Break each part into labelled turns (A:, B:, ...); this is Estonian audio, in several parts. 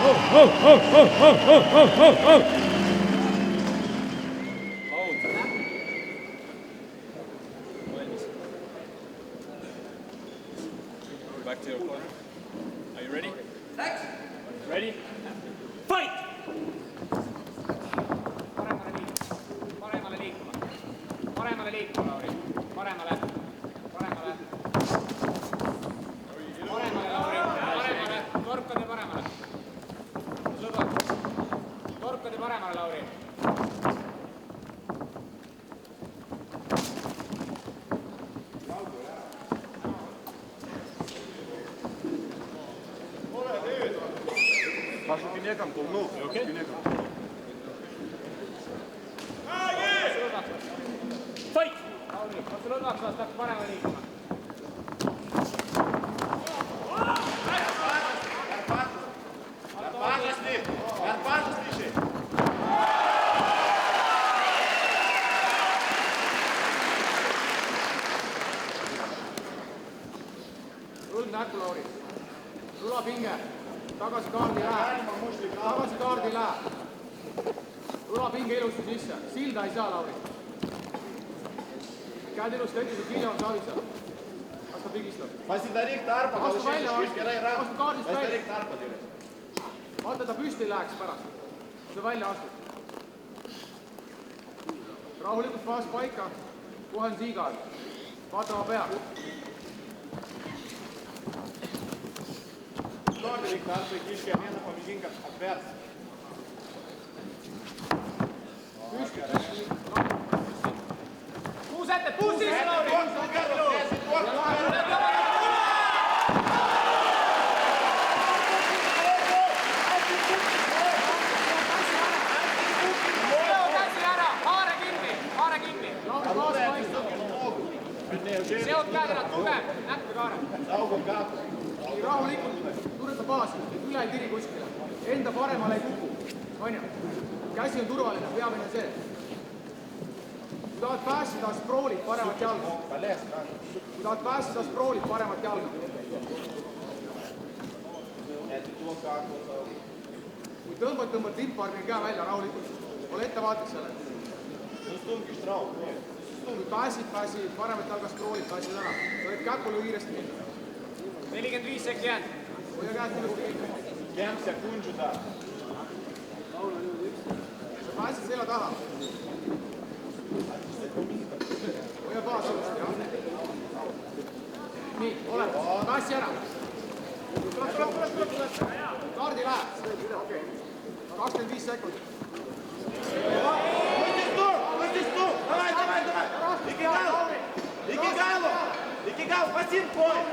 A: Back to your corner. Are you ready?
B: Thanks.
A: Ready? Fight!
C: Paremale liikuma, Lauri. Paremale. Paremale, Lauri. Paremale. Torkade paremale. Torkade paremale, Lauri.
D: Пашу некам толнул.
A: Okay. Fight!
C: Lauri, otse lõdvaks vastu, paremale liikuma. Rulg näkku, Lauri. Rula pinge. Tagasi kaardi lähe. Rula pinge ilusti sisse. Silda ei saa, Lauri. Käed ilusti õttisid hiljem Savisaar. Vastu pigistab. Vastu välja, vastu kaardist välja. Vaata, ta püsti läheks pärast. Kui sa välja astud. Rahulikult faas paika. Kohe on Siigaard. Vaata oma pea. Puus ette, puus sisse, Lauri! Käsi ära, haare kinni! Lauri, faas paista! Seod käed ära, tugev, näkku kaare! Rahulikult, tureta baasi, et üle ei tiri kuskile. Enda paremale ei kuku. On ju? Käsi on turvaline, peamine see. Kui tahad pääsida, sproolid paremat jalga. Kui tõmbad limparmi käe välja rahulikult. Ole ettevaatlik selle. Kui pääsid, paremat jalga sproolid, pääsid ära. Sa oled käpule kiiresti minna. 45 sekki jäänud. Hoia käed kiiresti. Sa pääsid selja taha. Hoia baas ilusti, jah. Nii, ole. Pääsi ära. Kaardi lähe. 25 sekundit.
D: Ikigalo, Василь Боя!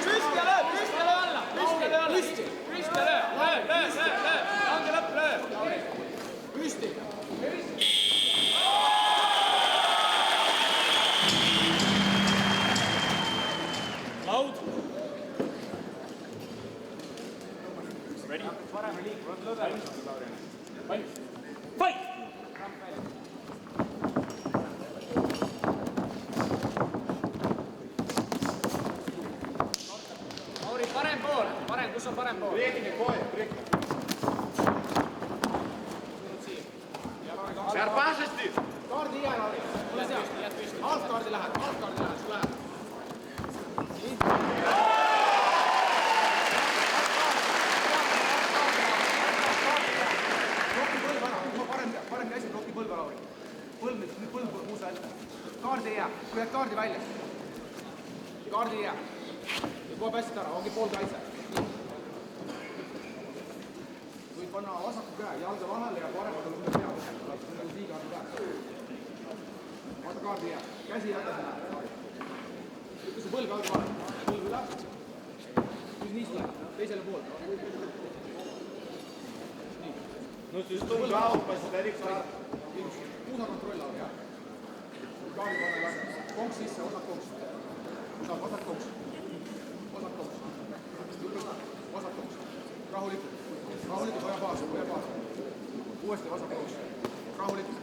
C: Püsti ja löö alla! Püsti ja löö! Lange lõpp, löö!
B: Püsti!
A: Laud. Ready?
C: Paremale liikuma, lõdve.
A: Valmis. Fight!
C: Lauri, parem pool. Kus on parem pool?
D: Шарпашести!
B: Kaardi jää, Lauri. Ole seal. Altkaardi lähed, sul läheb. Bloki põlv ära, parem käsi bloki põlva, Lauri. Põlv muusa ette. Kaardi ei jää, kui jääd kaardi välja. Kaardi ei jää. Ja kohe pääsid ära, ongi pool kaitse. Võid panna vasaku käe, jalga vahele ja paremad on pea võtta. Nagu Siigaardi käe. Vaata kaardi ei jää, käsi jätta sinna. Ütle su põlv jalga vahele. Põlv üle. Nüüd nii tuleb, teisele poole.
D: Ну, siis tungav, pasitarik saa.
B: Puusa kontroll all, jah. Kaardi panna läbi. Konks sisse, osad konks. Saab osad konks. Osad konks. Osad konks. Rahulikult. Rahulikult, hoia baas. Uuesti vasak konks. Rahulikult.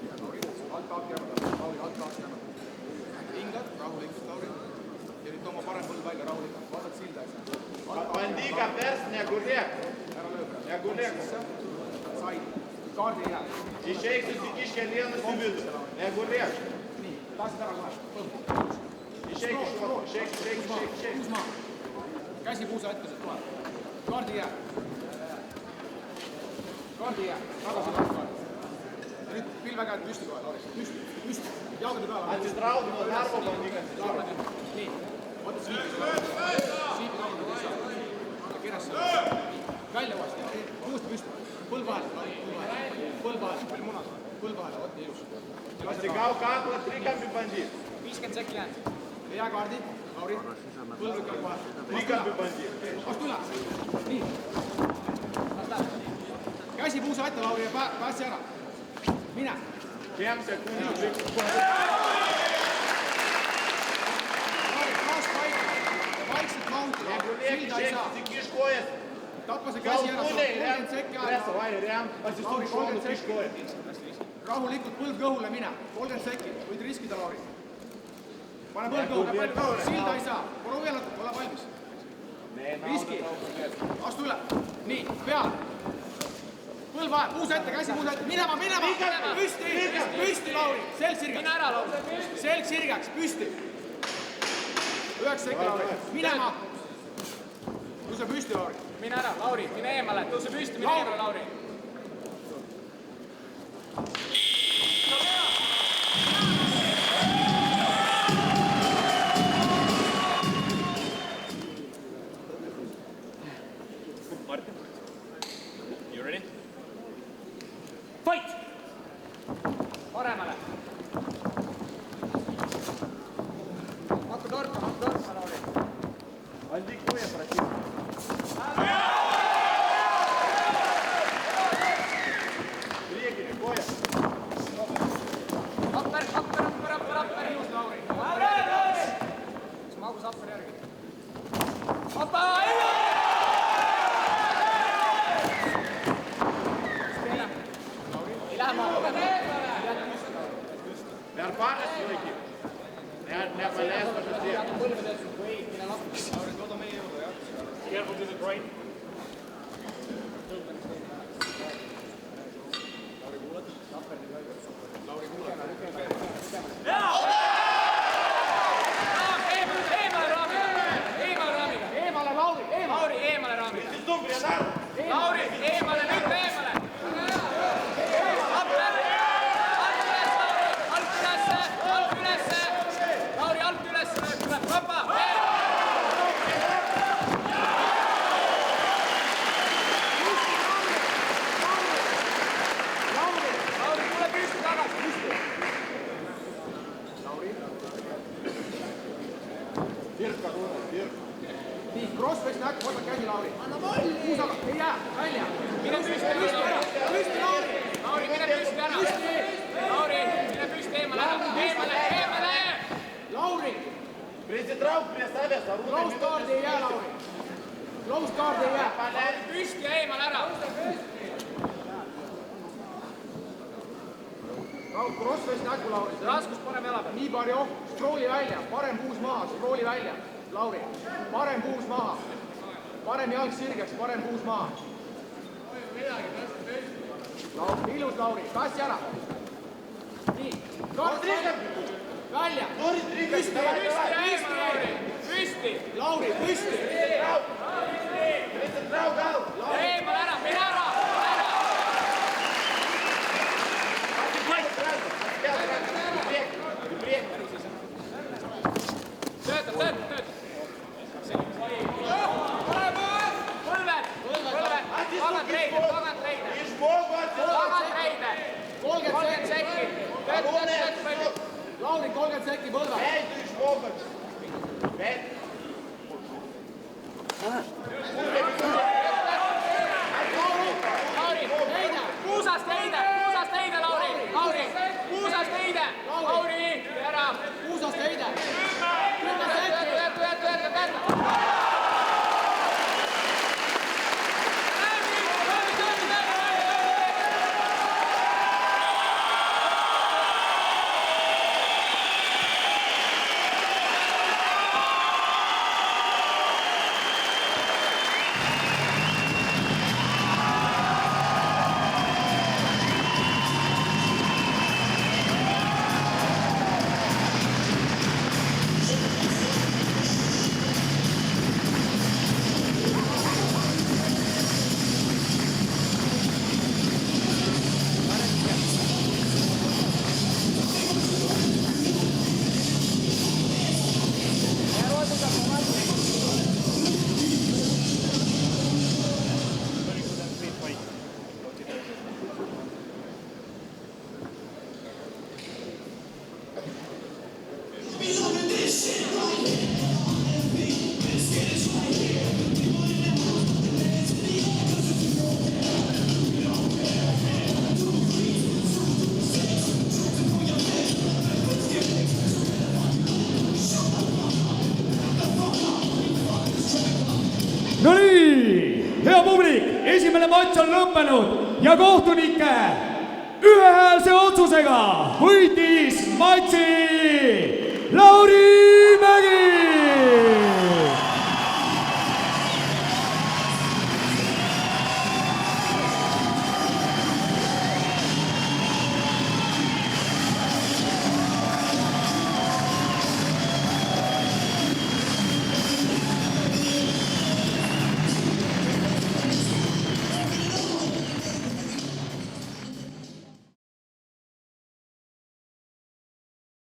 B: Alt taak jäävad. Lauri, alt taak jäävad. Hingad.
D: Liiga pers, negulėk. Negulėk.
B: Sai. Kaardi ei jää.
D: Išeik susikiškę vienas į vidų. Negulėk.
B: Nii, tahtsid ära kohe.
D: Išeik iš šono. Išeik.
B: Puus maa. Käsi puusa ette, sealt tuleb. Kaardi ei jää. Kaardi ei jää. Tagasi kaardi. Ja nüüd pilvekäed püsti kohe, Lauri. Püsti. Jalgade peale.
D: Atsitrauk nuo darbo bandykas.
B: Nii. Oota siipi kaugele püsti. Kirjas selle. Välja uuesti. Uuesti püsti. Põld vahele. Põld vahele. Põld vahele. Oot, nii ilus.
D: Pasigauk kaklą trikampi bandyt.
C: 50 sekki jäänud.
B: Ei jää kaardi. Lauri. Põld lükkab vahele.
D: Trikampi bandyt.
B: Astu üle. Nii. Käsi puusa ette, Lauri, ja pääsi ära. Mine.
D: 5 sekundžių.
B: Lauri, kaas paika. Vaikselt maunti.
D: Negulėk,
B: Silda ei
D: išeik
B: saa.
D: susikiš kojas.
B: Tappa se käsi ära. 30 sekki aega.
D: Presa, vai, rem. Pasistuk šonu, kiš kojas.
B: Rahulikult põld kõhule mine. 30 sekki. Võid riskida, Lauri. Pane põld kõhule. Silda ei saa. Ole veel natuke, ole valmis. Riski. Astu üle. Nii, peale. Põld vahel, puus ette, käsi puus ette. Minema. Püsti, Lauri. Selg sirgeks.
C: Mine ära, Lauri.
B: Selg sirgeks, püsti. 9 sekki, Lauri. Minema. Tõuse püsti, Lauri.
C: Mine ära, Lauri, mine eemale. Tõuse püsti, mine eemale, Lauri.
A: Martin. You ready? Fight!
C: Paremale. Hakka torkama, Lauri.
D: Bandyk kojas, prašyk. Priekinį kojas.
C: Apper. Ilus, Lauri. Magus apper järgi. Appa! Ei lähe maa.
D: Per paras sulaikyk. Nepaleis pažadėjau.
A: Careful to the brain.
C: Eemale, Lauri, eemale raamiga.
D: Įsistum prie darbo.
C: Lauri, eemale, nüüd eemale. Apper. Alt ülesse. Lauri, alt ülesse. Tuleb vaba. Lauri, tule püsti tagasi.
D: Pirka, pirka.
B: Nii, crossface näkku, võta käsi, Lauri. Puusaga, ei jää, välja.
C: Mine püsti ära.
B: Püsti, Lauri.
C: Lauri, mine püsti ära. Lauri, mine püsti eemale ära. Eemale.
B: Lauri,
D: Prisitrauk prie savęs, Arūnai.
B: close guard ei jää, Lauri. Close guard ei jää.
C: Püsti ja eemale ära.
B: Crossface näkku, Lauri.
C: Raskus parem jala peal.
B: Nii palju, scrolli välja, parem puus maha, scrolli välja. Lauri, parem puus maha. Parem jalg sirgeks, parem puus maha. Lauri, ilus, Lauri, kassi ära. Nii, kaart välja. Püsti,
C: Püsti.
B: Lauri, püsti.
D: Prisitrauk gal.
C: Eemale ära, mine ära. Töötab. Põlved. Tagant reide.
D: Išmoko atsitrauk.
C: Tagant reide. 30 sekki. Töötab.
B: Lauri, 30 sekki põlve.
D: Veidu išmoko.
C: Lauri, puusast heide, Lauri. Puusast heide. Lauri, ära.
B: Puusast heide. 10 sekki.
E: publik, esimene matš on lõppenud ja kohtunike ühehäälse otsusega võitis matši Lauri